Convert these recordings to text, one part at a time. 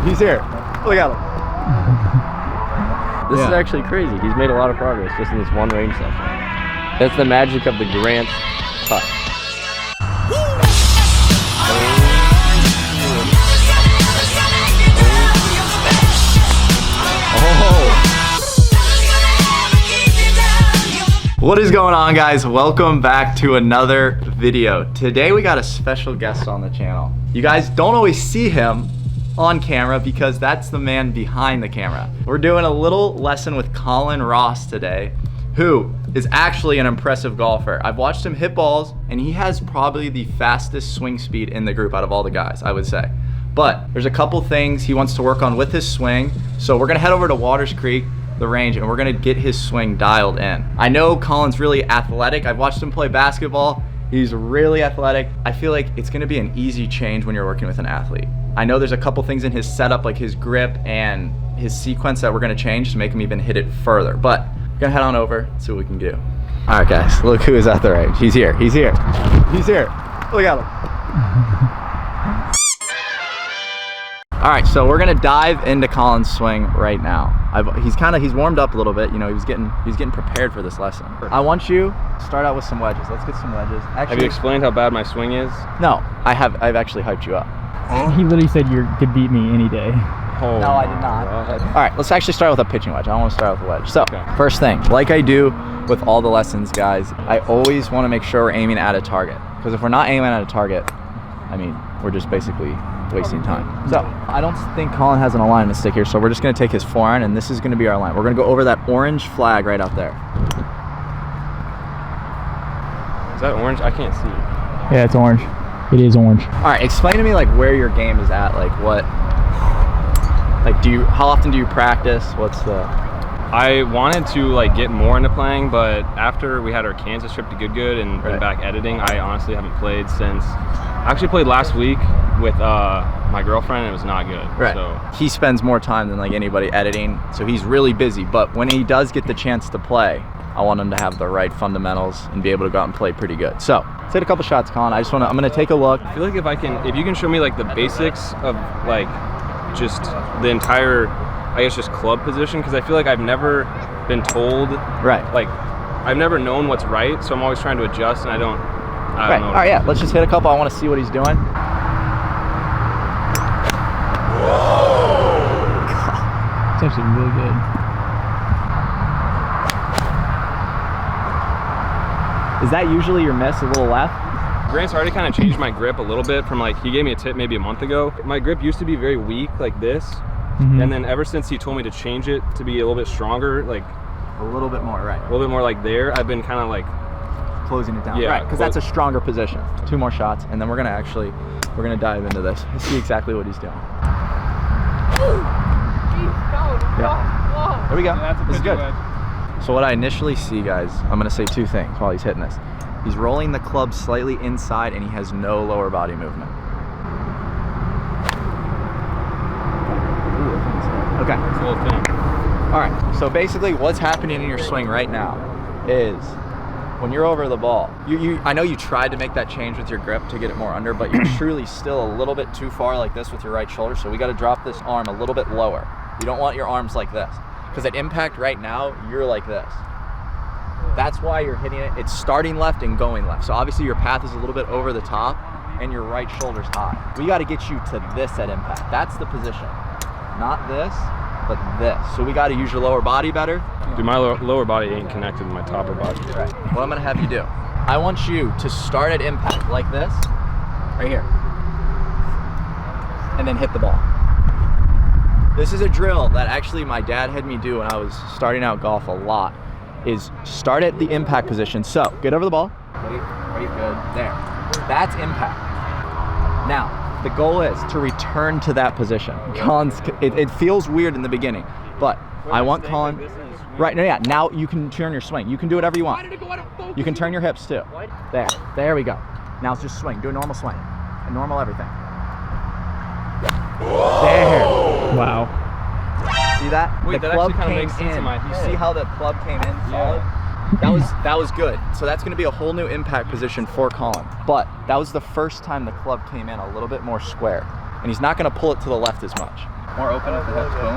He's here. Look at him. This is actually crazy. He's made a lot of progress just in this one range session. That's the magic of the Grant touch. What is going on, guys? Welcome back to another video. Today we got a special guest on the channel. You guys don't always see him on camera because that's the man behind the camera. We're doing a little lesson with Colin Ross today, who is actually an impressive golfer. I've watched him hit balls and he has probably the fastest swing speed in the group out of all the guys, I would say. But there's a couple things he wants to work on with his swing. So we're gonna head over to Waters Creek, the range, and we're gonna get his swing dialed in. I know Colin's really athletic. I've watched him play basketball. He's really athletic. I feel like it's gonna be an easy change when you're working with an athlete. I know there's a couple things in his setup, like his grip and his sequence, that we're gonna change to make him even hit it further. But we're gonna head on over and see what we can do. All right, guys, look who is at the range. He's here, he's here, he's here. Look at him. All right, so we're gonna dive into Colin's swing right now. He's warmed up a little bit. You know, he's getting prepared for this lesson. I want you to start out with some wedges. Let's get some wedges. Actually, have you explained how bad my swing is? No, I've actually hyped you up. He literally said you could beat me any day. Oh, no, I did not. All right, let's actually start with a pitching wedge. I don't want to start with a wedge. So, First thing, like I do with all the lessons, guys, I always want to make sure we're aiming at a target. Because if we're not aiming at a target, I mean, we're just basically wasting time. So I don't think Colin has an alignment stick here, so we're just going to take his forehand, and this is going to be our line. We're going to go over that orange flag right out there. Is that orange? I can't see. Yeah, it's orange. It is orange. All right, explain to me like where your game is at. Like what? Like how often do you practice? What's the? I wanted to like get more into playing, but after we had our Kansas trip to Good and been back editing, I honestly haven't played since. I actually played last week with my girlfriend, and it was not good. Right. So he spends more time than like anybody editing, so he's really busy. But when he does get the chance to play, I want him to have the right fundamentals and be able to go out and play pretty good. So let's hit a couple shots, Colin. I'm gonna take a look. I feel like if you can show me like the basics of like just the entire, I guess, just club position, because I feel like I've never been told. Right. Like I've never known what's right, so I'm always trying to adjust, and I don't know. All right, yeah. Let's just hit a couple. I want to see what he's doing. It's actually really good. Is that usually your miss, a little left? Grant's already kind of changed my grip a little bit from like, he gave me a tip maybe a month ago. My grip used to be very weak like this. And then ever since he told me to change it to be a little bit stronger, like a little bit more, right? A little bit more like there, I've been kind of like closing it down. Yeah, right, because that's a stronger position. 2 more shots, and then we're gonna dive into this and see exactly what he's doing. Yeah. There we go. Yeah, this is good. wedge. So what I initially see, guys, I'm gonna say 2 things while he's hitting this. He's rolling the club slightly inside, and he has no lower body movement. Okay. It's a little thin. All right. So basically, what's happening in your swing right now is when you're over the ball, I know you tried to make that change with your grip to get it more under, but you're truly still a little bit too far like this with your right shoulder. So we got to drop this arm a little bit lower. You don't want your arms like this, because at impact right now, you're like this. That's why you're hitting it. It's starting left and going left. So obviously your path is a little bit over the top and your right shoulder's high. We got to get you to this at impact. That's the position. Not this, but this. So we got to use your lower body better. Dude, my lower body ain't connected to my topper body. Right. What I'm gonna have you do, I want you to start at impact like this, right here, and then hit the ball. This is a drill that actually my dad had me do when I was starting out golf a lot, is start at the impact position. So get over the ball, right, good, there. That's impact. Now, the goal is to return to that position. It feels weird in the beginning, but I want Colin, right, no, yeah, now you can turn your swing. You can do whatever you want. You can turn your hips too. There we go. Now it's just swing, do a normal swing, a normal everything. There. Wow. See that? Wait, the that club actually kind of came makes sense in my head. You see how the club came in solid? That was good. So that's going to be a whole new impact position for Colin. But that was the first time the club came in a little bit more square, and he's not going to pull it to the left as much. More open at the hips, boom.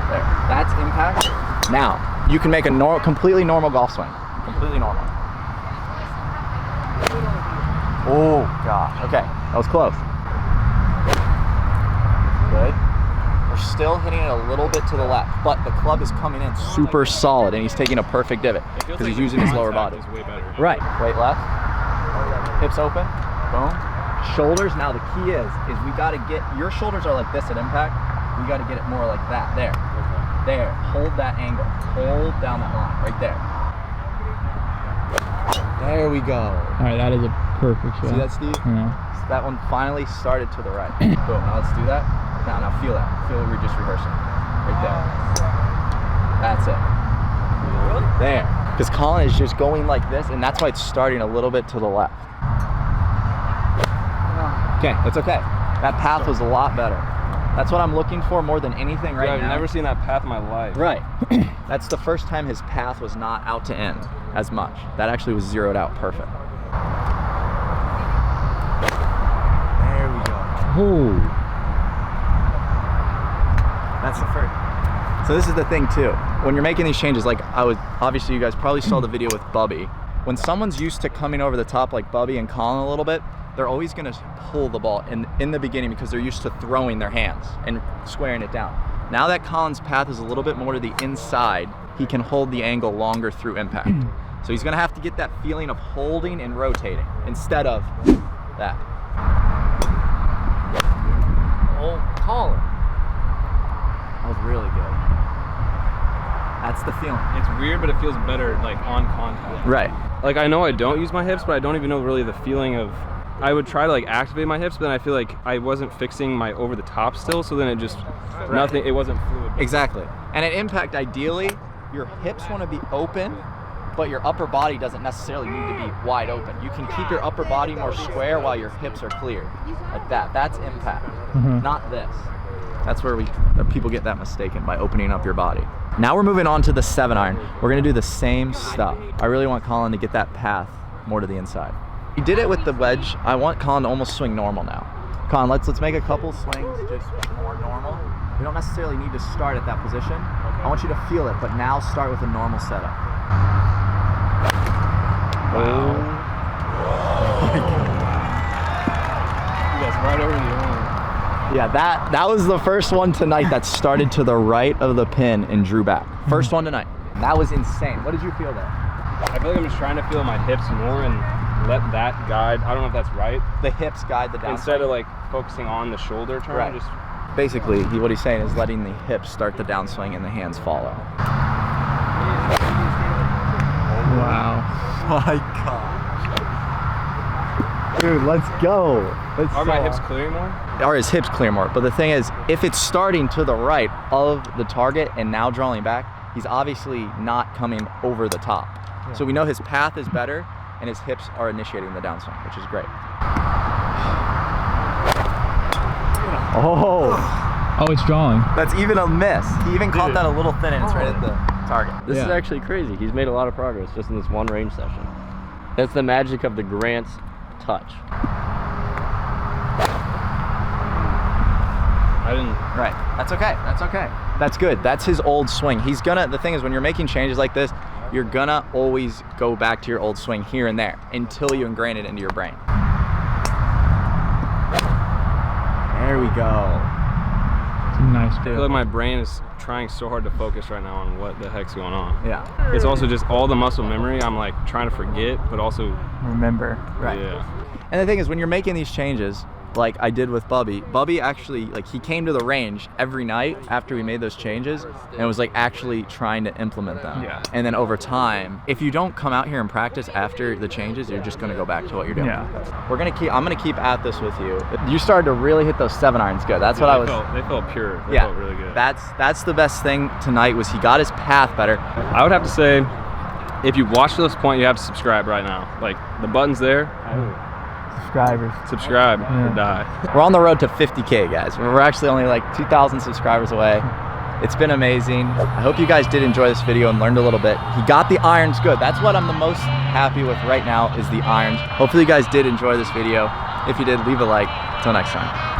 There, that's impact. Now, you can make a completely normal golf swing. Completely normal. Oh gosh, okay, that was close. Good. We're still hitting it a little bit to the left, but the club is coming in super solid, and he's taking a perfect divot because he's using his lower body. Way better. Right, weight left, hips open, boom. Shoulders, now the key is we gotta get, your shoulders are like this at impact, we gotta get it more like that, there. Okay. There, hold that angle, hold down that line, right there. There we go. All right, that is a perfect shot. See that, Steve? Yeah. So that one finally started to the right. Boom, now let's do that. Now feel that. Feel what we're just rehearsing. Right there. That's it. There. Because Colin is just going like this, and that's why it's starting a little bit to the left. Okay, that's okay. That path was a lot better. That's what I'm looking for more than anything right now. I've never seen that path in my life. Right. That's the first time his path was not out to end as much. That actually was zeroed out perfect. There we go. Oh. That's the first. So this is the thing too. When you're making these changes, like obviously you guys probably saw the video with Bubby. When someone's used to coming over the top like Bubby and Colin a little bit, they're always gonna pull the ball in the beginning because they're used to throwing their hands and squaring it down. Now that Colin's path is a little bit more to the inside, he can hold the angle longer through impact. So he's gonna have to get that feeling of holding and rotating instead of that. Oh, Colin. That was really good. That's the feeling. It's weird, but it feels better like on contact. Right. Like I know I don't use my hips, but I don't even know really the feeling of. I would try to like activate my hips, but then I feel like I wasn't fixing my over the top still, so then it just nothing. It wasn't fluid. Exactly. And at impact, ideally, your hips want to be open, but your upper body doesn't necessarily need to be wide open. You can keep your upper body more square while your hips are clear, like that. That's impact, not this. That's where people get that mistaken by opening up your body. Now we're moving on to the 7-iron. We're gonna do the same stuff. I really want Colin to get that path more to the inside. We did it with the wedge. I want Colin to almost swing normal now. Colin, let's make a couple swings just more normal. We don't necessarily need to start at that position. I want you to feel it, but now start with a normal setup. Wow. That's right over the arm. Yeah, that was the first one tonight that started to the right of the pin and drew back. First one tonight. That was insane. What did you feel there? I feel like I'm just trying to feel my hips more and let that guide. I don't know if that's right. The hips guide the downside. Instead of like focusing on the shoulder turn, Right. just basically what he's saying is letting the hips start the downswing and the hands follow. Wow. My God. Dude, let's go. Are my hips clearing more? Are his hips clear more? But the thing is, if it's starting to the right of the target and now drawing back, he's obviously not coming over the top. Yeah. So we know his path is better and his hips are initiating the downswing, which is great. Oh, it's drawing. that's even a miss. He even caught that a little thin and it's right at the target. This is actually crazy. He's made a lot of progress just in this one range session. That's the magic of the Grant's touch. I didn't. Right. That's okay. That's okay. That's good. That's his old swing. He's gonna, the thing is when you're making changes like this, you're gonna always go back to your old swing here and there until you ingrain it into your brain. There we go. It's a nice I feel like my brain is trying so hard to focus right now on what the heck's going on. Yeah. It's also just all the muscle memory. I'm like trying to forget, but also Remember. Right. Yeah. And the thing is when you're making these changes, like I did with Bubby actually, like he came to the range every night after we made those changes and was like actually trying to implement them. Yeah. And then over time, if you don't come out here and practice after the changes, you're just gonna go back to what you're doing. Yeah. I'm gonna keep at this with you. You started to really hit those 7-irons good. That's what I was. They felt pure. They Yeah. felt really good. That's the best thing tonight was he got his path better. I would have to say, if you watched to this point, you have to subscribe right now. Like the button's there. Subscribers. Subscribe or die. We're on the road to 50K, guys. We're actually only like 2,000 subscribers away. It's been amazing. I hope you guys did enjoy this video and learned a little bit. He got the irons good. That's what I'm the most happy with right now is the irons. Hopefully you guys did enjoy this video. If you did, leave a like. Till next time.